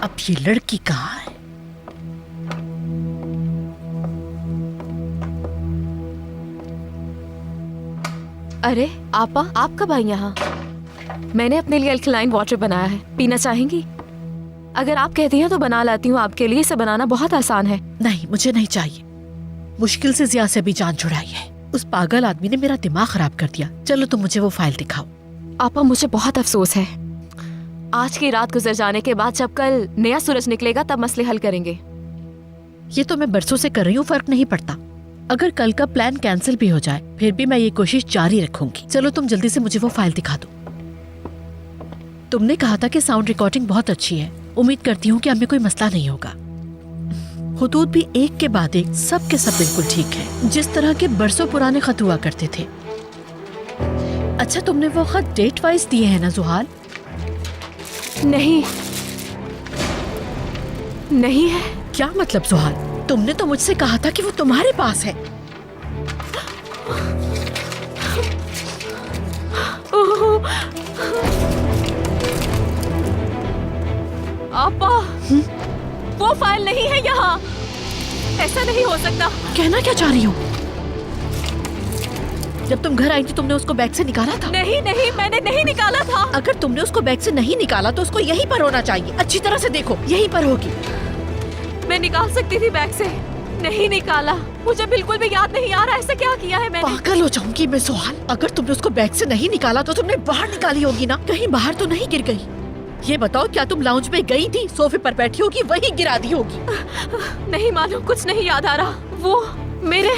अब ये लड़की कहाँ है? अरे आपा, आप कब आई यहाँ? मैंने अपने लिए अल्कलाइन वाटर बनाया है, पीना चाहेंगी? अगर आप कहती हैं तो बना लाती हूँ आपके लिए। इसे बनाना बहुत आसान है। नहीं, मुझे नहीं चाहिए। मुश्किल से जिया से भी जान छुड़ाई है। उस पागल आदमी ने मेरा दिमाग खराब कर दिया। चलो तुम मुझे वो फाइल दिखाओ। आपा, मुझे बहुत अफसोस है। आज की रात गुजर जाने के बाद जब कल नया सूरज निकलेगा तब मसले हल करेंगे। ये तो मैं बरसों से कर रही हूँ, फर्क नहीं पड़ता। अगर कल का प्लान कैंसिल भी हो जाए फिर भी मैं ये कोशिश जारी रखूंगी। चलो तुम जल्दी से मुझे वो फाइल दिखा दो। तुमने कहा था कि साउंड रिकॉर्डिंग बहुत अच्छी है। उम्मीद करती हूँ कि हमें कोई मसला नहीं होगा। हुदूद भी एक के बाद एक सब के सब बिल्कुल ठीक है, जिस तरह के बरसों पुराने खत हुआ करते थे। अच्छा, तुमने वो खत डेट वाइज दिए हैं ना जुहाल? नहीं, नहीं है। क्या मतलब जुहाल? तुमने तो मुझसे कहा था कि वो तुम्हारे पास है। आपा, वो फाइल नहीं है यहाँ। ऐसा नहीं हो सकता। कहना क्या चाह रही हो? जब तुम घर आई थी तुमने उसको बैग से निकाला था? नहीं नहीं, मैंने नहीं निकाला था। अगर तुमने उसको बैग से नहीं निकाला तो उसको यहीं पर होना चाहिए। अच्छी तरह से देखो, यहीं पर होगी। मैं निकाल सकती थी बैग से, नहीं निकाला। मुझे बिल्कुल भी याद नहीं आ रहा ऐसा क्या किया है मैंने। पागल हो जाऊंगी मैं सुहाल। अगर तुमने उसको बैग से नहीं निकाला तो तुमने बाहर निकाली होगी ना। कहीं बाहर तो नहीं गिर गई? ये बताओ, क्या तुम लाउंज में गई थी, सोफे पर बैठी होगी, वहीं गिरा दी होगी? नहीं मालूम, कुछ नहीं याद आ रहा। वो मेरे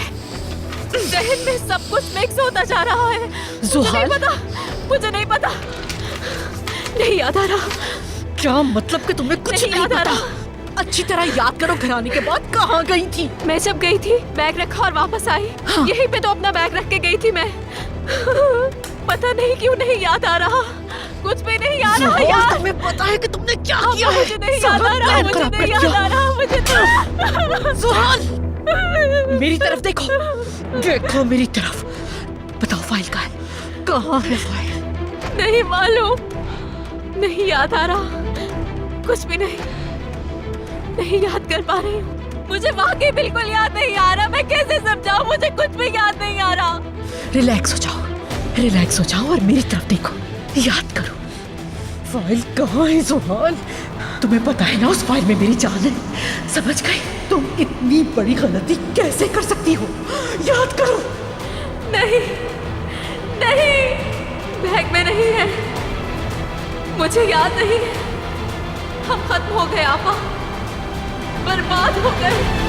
जहन में सब कुछ मिक्स होता जा रहा है। जुहाल, मुझे नहीं पता, नहीं याद आ रहा। क्या मतलब कि तुम्हें कुछ नहीं याद आ पता? रहा। अच्छी तरह याद करो, घर आने के बाद कहाँ गई थी? मैं जब गई थी बैग रखा और वापस आई। हाँ। यहीं पे तो अपना बैग रख के गई थी मैं। पता नहीं क्यों नहीं याद आ रहा, कुछ भी नहीं आ रहा यार। तुम्हें पता है कि तुमने क्या किया है? मुझे नहीं याद आ रहा, मुझे नहीं याद आ रहा, मुझे जुहाल, मेरी तरफ देखो, देखो मेरी तरफ। बताओ फाइल कहाँ है? कहाँ है फाइल? नहीं मालूम, नहीं याद आ रहा, कुछ भी नहीं याद कर पा रही हूँ। मुझे वाकई बिल्कुल याद नहीं आ रहा। मैं कैसे समझाऊं, मुझे कुछ भी याद नहीं आ रहा। रिलैक्स हो जाओ, रिलैक्स हो जाओ और मेरी तरफ देखो, याद करो। फाइल कहाँ है जुहाल? तुम्हें पता है ना उस फाइल में मेरी जान है। समझ गई? तुम इतनी बड़ी गलती कैसे कर सकती हो? याद करो। नहीं नहीं, बैग में नहीं है, मुझे याद नहीं है। हम खत्म हो गए आपा, बर्बाद हो गए।